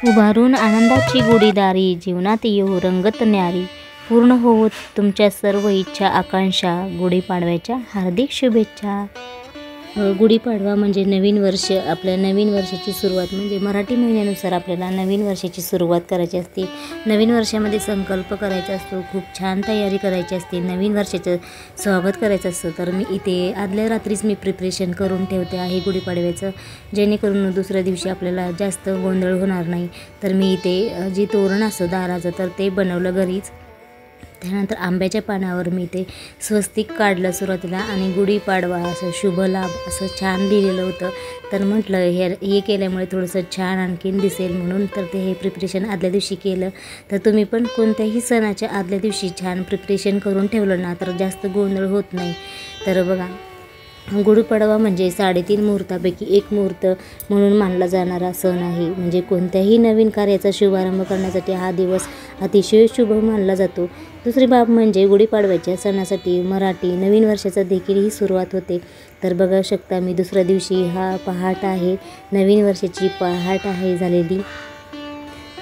उभारून आनंदाची गुढीदारी, जीवनात येऊ रंगत न्यारी, पूर्ण होवो तुमच्या सर्व इच्छा आकांक्षा, गुढीपाडव्याच्या हार्दिक शुभेच्छा. गुढीपाडवा म्हणजे नवीन वर्ष. आपल्या नवीन वर्षाची सुरुवात म्हणजे मराठी महिन्यानुसार आपल्याला नवीन वर्षाची सुरुवात करायची असते. नवीन वर्षामध्ये संकल्प करायचा असतो, खूप छान तयारी करायची असते, नवीन वर्षाचं स्वागत करायचं असतं. तर मी इथे आदल्या रात्रीच मी प्रिपरेशन करून ठेवते आहे गुढीपाडव्याचं, जेणेकरून दुसऱ्या दिवशी आपल्याला जास्त गोंधळ होणार नाही. तर मी इथे जी तोरण असतं दाराचं तर ते बनवलं घरीच. त्यानंतर आंब्याच्या पानावर मी ते स्वस्तिक काढलं सुरुवातीला आणि गुढीपाडवा असं शुभ लाभ असं छान लिहिलेलं होतं. तर म्हटलं हे केल्यामुळे थोडंसं छान आणखीन दिसेल म्हणून तर ते हे प्रिपरेशन आदल्या दिवशी केलं. तर तुम्ही पण कोणत्याही सणाच्या आदल्या दिवशी छान प्रिपरेशन करून ठेवलं ना तर जास्त गोंधळ होत नाही. तर बघा, गुढीपाडवा म्हणजे 3.5 मुहूर्तापैकी एक मुहूर्त म्हणून मानला जाणारा सण आहे. म्हणजे कोणत्याही नवीन कार्याचा शुभारंभ करण्यासाठी हा दिवस अतिशय शुभ मानला जातो. दुसरी बाब म्हणजे गुढीपाडव्याच्या सणासाठी मराठी नवीन वर्षाचा देखील ही सुरुवात होते. तर बघा शकता मी दुसऱ्या दिवशी हा पहाट आहे, नवीन वर्षाची पहाट आहे झालेली.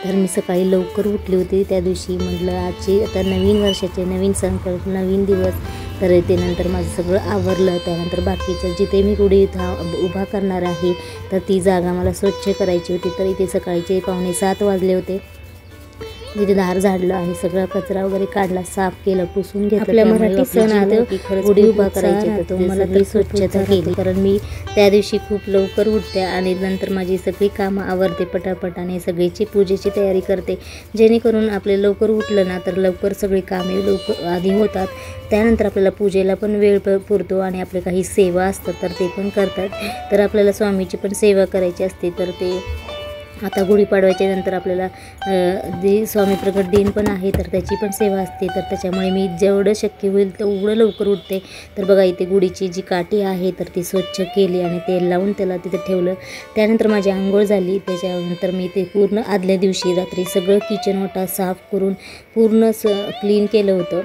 तर मी सकाळी लवकर उठली होती त्या दिवशी. म्हटलं आजची आता नवीन वर्षाचे नवीन संकल्प नवीन दिवस. तर ते नंतर माझं सगळं आवरलं. त्यानंतर बाकीचं जिथे मी गुढी उभा करणार आहे तर ती जागा मला स्वच्छ करायची होती. तर इथे सकाळचे 6:45 वाजले होते. तिथे दार झाडलं आहे, सगळा कचरा वगैरे काढला, साफ केलं, पुसून घेतलं. आपल्या मराठी सण आलं की खरंच गुढी उभा करायची तर तो मला ती स्वच्छता केली. कारण मी त्या दिवशी खूप लवकर उठते आणि नंतर माझी सगळी कामं आवरते पटापट आणि सगळीची पूजेची तयारी करते, जेणेकरून आपले लवकर उठलं ना तर लवकर सगळी कामे लवकर आधी होतात. त्यानंतर आपल्याला पूजेला पण वेळ पुरतो आणि आपले काही सेवा असतात तर ते पण करतात. तर आपल्याला स्वामीची पण सेवा करायची असते. तर ते आता गुढीपाडव्याच्या नंतर आपल्याला जे स्वामी प्रकट दिन पण आहे तर त्याची पण सेवा असते. तर त्याच्यामुळे मी जेवढं शक्य होईल तेवढं लवकर उठते. तर बघा इथे गुढीची जी काठी आहे तर ती स्वच्छ केली आणि तेल लावून त्याला तिथे ठेवलं. त्यानंतर माझी आंघोळ झाली. त्याच्यानंतर मी ते पूर्ण आदल्या दिवशी रात्री सगळं किचन ओटा साफ करून पूर्ण क्लीन केलं होतं.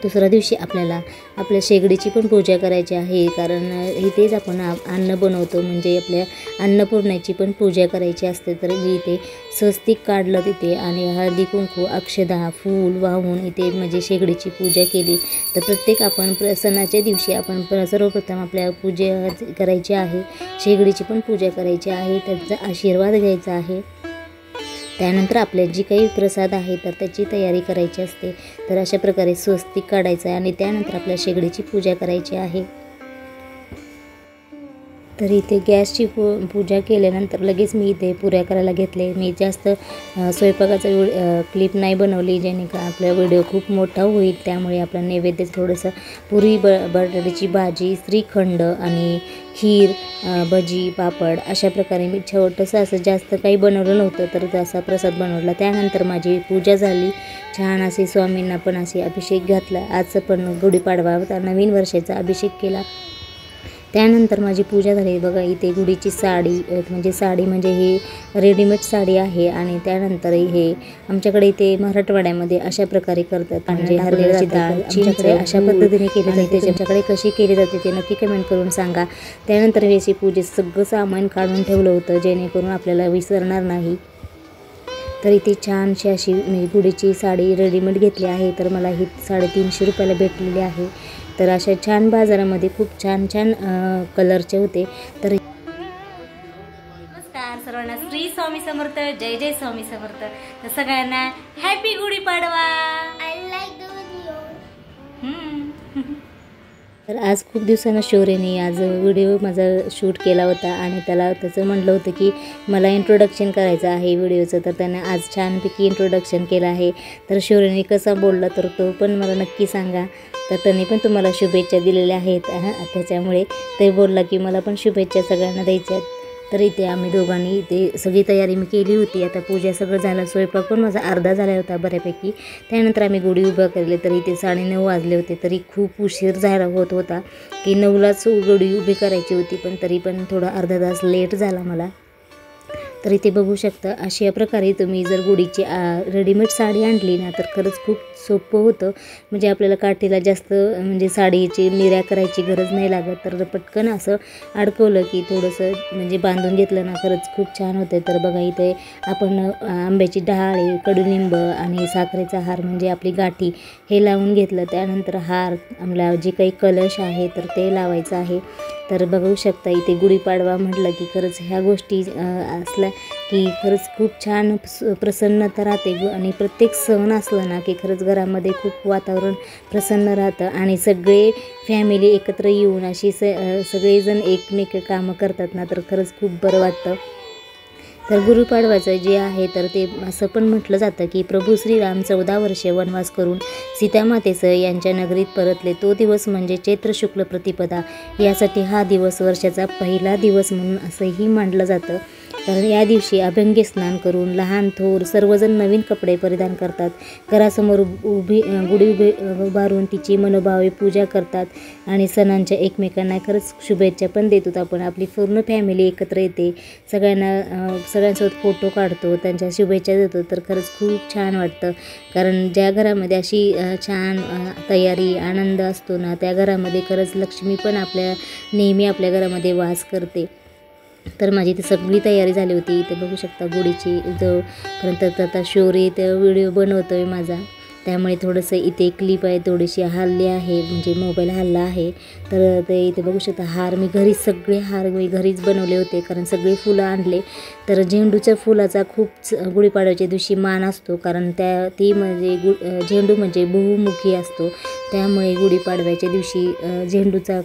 दुसऱ्या दिवशी आपल्याला आपल्या शेगडीची पण पूजा करायची आहे, कारण इथेच आपण अन्न बनवतो म्हणजे आपल्या अन्नपूर्णाची पण पूजा करायची असते. तर मी इथे स्वस्तिक काढलं तिथे आणि हळदी कुंकू अक्षदा फूल वाहून इथे म्हणजे शेगडीची पूजा केली. तर प्रत्येक आपण सणाच्या दिवशी आपण सर्वप्रथम आपल्या पूजा करायची आहे, शेगडीची पण पूजा करायची आहे, त्यांचा आशीर्वाद घ्यायचा आहे. त्यानंतर आपल्या जी काही प्रसाद आहे तर त्याची तयारी करायची असते. तर अशा प्रकारे स्वस्तिक काढायचं आहे आणि त्यानंतर आपल्या शेगडीची पूजा करायची आहे. तर इथे गॅसची पूजा केल्यानंतर लगेच मी इथे पुऱ्या करायला घेतले. मी जास्त स्वयंपाकाचा क्लिप नाही बनवली, जेणे का आपला व्हिडिओ खूप मोठा होईल. त्यामुळे आपला नैवेद्य थोडंसं पुरी बटाट्याची भाजी श्रीखंड आणि खीर भजी पापड अशा प्रकारे मी छोटंसं असं जास्त काही बनवलं नव्हतं तर तसा प्रसाद बनवला. त्यानंतर माझी पूजा झाली छान अशी. स्वामींना पण असे अभिषेक घातला. आज पण गुढीपाडवा होता, नवीन वर्षाचा अभिषेक केला. त्यानंतर माझी पूजा झाली. बघा इथे गुढीची साडी म्हणजे हे रेडीमेड साडी आहे आणि त्यानंतर हे आमच्याकडे इथे मराठवाड्यामध्ये अशा प्रकारे करतात. म्हणजे हरभऱ्याची डाळ चिंच अशा पद्धतीने केली जाते. तुमच्याकडे कशी केली जाते ते नक्की कमेंट करून सांगा. त्यानंतर हे अशी पूजेत सगळं सामान काढून ठेवलं होतं, जेणेकरून आपल्याला विसरणार नाही. तर इथे छानशी अशी मी गुढीची साडी रेडीमेड घेतली आहे. तर मला ही 350 रुपयाला भेटलेली आहे. तर अशा छान बाजारामध्ये खूप छान छान कलरचे होते. तर नमस्कार सर्वांना, श्री स्वामी समर्थ, जय जय स्वामी समर्थ. तर सगळ्यांना हॅपी गुढीपाडवा. तर आज खूप दिवसांना शौर्यने आज व्हिडिओ माझा शूट केला होता आणि त्याचं म्हटलं होतं की मला इंट्रोडक्शन करायचं आहे व्हिडिओचं. तर त्याने आज छानपैकी इंट्रोडक्शन केलं आहे. तर शौर्यने कसा बोलला तर तो पण मला नक्की सांगा. तर त्यांनी पण तुम्हाला शुभेच्छा दिलेल्या आहेत. त्याच्यामुळे ते बोलला की मला पण शुभेच्छा सगळ्यांना द्यायच्या. तर इथे आम्ही दोघांनी इथे सगळी तयारी मी केली होती. आता पूजा सगळं झालं, स्वयंपाक पण माझा अर्धा झाला होता बऱ्यापैकी. त्यानंतर आम्ही गुढी उभा केले. तर इथे 9:30 वाजले होते. तरी खूप उशीर झाला होता की 9लाच गुढी उभी करायची होती, पण तरी पण थोडा अर्धा तास लेट झाला मला. तर इथे बघू शकता अशा प्रकारे तुम्ही जर गुढीची रेडीमेड साडी आणली ना तर खरंच खूप सोपं होतं. म्हणजे आपल्याला काठीला जास्त म्हणजे साडीची निर्या करायची गरज नाही लागत. तर पटकन असं अडकवलं की थोडंसं म्हणजे बांधून घेतलं ना खरंच खूप छान होतं. तर बघा इथे आपण आंब्याची डहाळे, कडुलिंब आणि साखरेचा हार म्हणजे आपली गाठी हे लावून घेतलं. त्यानंतर हार आपला जे काही कलश आहे तर ते लावायचं आहे. तर बघू शकता इथे गुढीपाडवा म्हटलं की खरंच ह्या गोष्टी असल्या की खरंच खूप छान प्रसन्नता राहते. आणि प्रत्येक सण असला ना की खरंच घरामध्ये खूप वातावरण प्रसन्न राहतं आणि सगळे फॅमिली एकत्र येऊन अशी सगळेजण एकमेक कामं करतात ना तर खरंच खूप बरं वाटतं. तर गुढीपाडव्याचं जे आहे तर ते असं पण म्हटलं जातं की प्रभू श्रीराम 14 वर्षे वनवास करून सीतामातेसह यांच्या नगरीत परतले. तो दिवस म्हणजे चैत्र शुक्ल प्रतिपदा. यासाठी हा दिवस वर्षाचा पहिला दिवस म्हणून असंही मानलं जातं. कारण या दिवशी अभ्यंगी स्नान करून लहान थोर सर्वजण नवीन कपडे परिधान करतात. घरासमोर गुढी उभारून तिची मनोभावे पूजा करतात आणि सणांच्या एकमेकांना खरंच शुभेच्छा पण देतो. आपण आपली पूर्ण फॅमिली एकत्र येते, सगळ्यांसोबत फोटो काढतो, त्यांच्या शुभेच्छा देतो. तर खरंच खूप छान वाटतं. कारण ज्या घरामध्ये अशी छान तयारी आनंद असतो ना त्या घरामध्ये खरंच लक्ष्मी पण नेहमी आपल्या घरामध्ये वास करते. तर माझी इथे सगळी तयारी झाली होती. इथे बघू शकता गुढीची जोपर्यंत आता शोरी ते व्हिडिओ बनवतो आहे माझा, त्यामुळे थोडंसं इथे क्लिप आहे थोडीशी हल्ली आहे म्हणजे मोबाईल हल्ला आहे. तर ते इथे बघू शकता हार मी घरीच सगळे हार मी घरीच बनवले होते. कारण सगळे फुलं आणले. तर झेंडूच्या फुलाचा खूप गुढीपाडव्याच्या दिवशी मान असतो. कारण ती म्हणजे झेंडू म्हणजे बहुमुखी असतो. त्यामुळे गुढीपाडव्याच्या दिवशी झेंडूच्या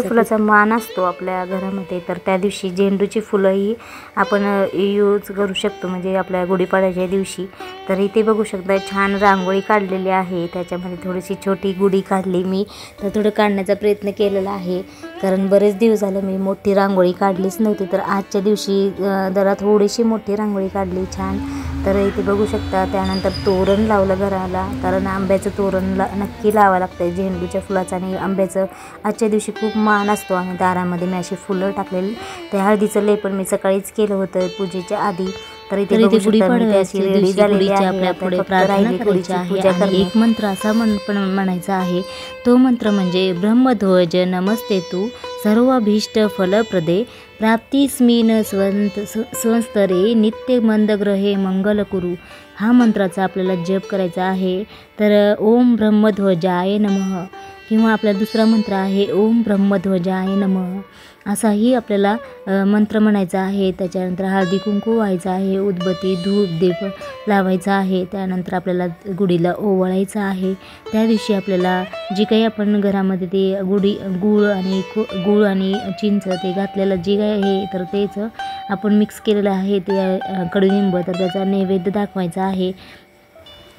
फुलाचा मान असतो आपल्या घरामध्ये. तर त्या दिवशी झेंडूची फुलंही आपण यूज करू शकतो म्हणजे आपल्या गुढीपाडव्याच्या दिवशी. तर इथे बघू शकता छान रांगोळी काढलेली आहे. त्याच्यामध्ये थोडीशी छोटी गुढी काढली मी. तर थोडं काढण्याचा प्रयत्न केलेला आहे. कारण बरेच दिवस झालं मी मोठी रांगोळी काढलीच नव्हती. तर आजच्या दिवशी जरा थोडीशी मोठी रांगोळी काढली छान. तर इथे बघू शकता त्यानंतर तोरण लावलं घराला. कारण आंब्याचं तोरण नक्की लावावं लागतं झेंडूच्या फुलाचं आणि आंब्याचं आजच्या दिवशी खूप मान असतो. आणि दारामध्ये मी अशी फुलं टाकलेली. ते हळदीचं लेपन मी सकाळीच केलं होतं पूजेच्या आधी. तर इथे गुढीपाडव्याची गुढीची आपल्या पुढे प्रार्थना करायची आहे. आणि एक मंत्र असा पण म्हणायचा आहे. तो मंत्र म्हणजे ब्रह्मध्वज नमस्ते तू सर्वाभीष्ट फलप्रदे प्राप्तिस्मिन स्वंस्तरे नित्य मंदग्रहे मंगल कुरु. हा मंत्राचा आपल्याला जप करायचा आहे. तर ओम ब्रह्मध्वजाय नमः किंवा आपला दुसरा मंत्र आहे ओम ब्रह्मध्वजाय नमः असाही आपल्याला मंत्र म्हणायचा आहे. त्याच्यानंतर हळदी कुंकू व्हायचं आहे, उदबत्ती धूप दीप लावायचा आहे. त्यानंतर आपल्याला गुढीला ओवाळायचं आहे. त्या दिवशी आपल्याला जी काही आपण घरामध्ये ते गूळ आणि चिंच ते घातलेलं जे काही आहे तर तेच आपण मिक्स केलेलं आहे ते कडुलिंब तर त्याचा नैवेद्य दाखवायचा आहे.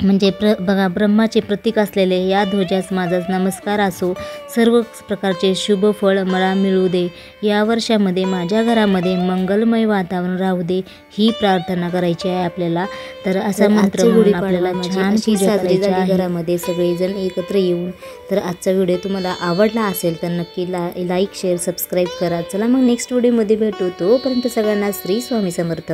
म्हणजे बघा ब्रह्माचे प्रतीक असलेले या ध्वजास माझा नमस्कार असो. सर्व प्रकारचे शुभ फळ मला मिळू दे. या वर्षामध्ये माझ्या घरामध्ये मंगलमय वातावरण राहू दे ही प्रार्थना करायची आहे आपल्याला. तर असा मंत्र म्हणून आपल्याला छान पूजा करायची आहे घरामध्ये सगळेजण एकत्र येऊन. तर आजचा व्हिडिओ तुम्हाला आवडला असेल तर नक्की लाईक शेअर सबस्क्राईब करा. चला मग नेक्स्ट व्हिडिओमध्ये भेटू. तोपर्यंत सगळ्यांना श्री स्वामी समर्थ.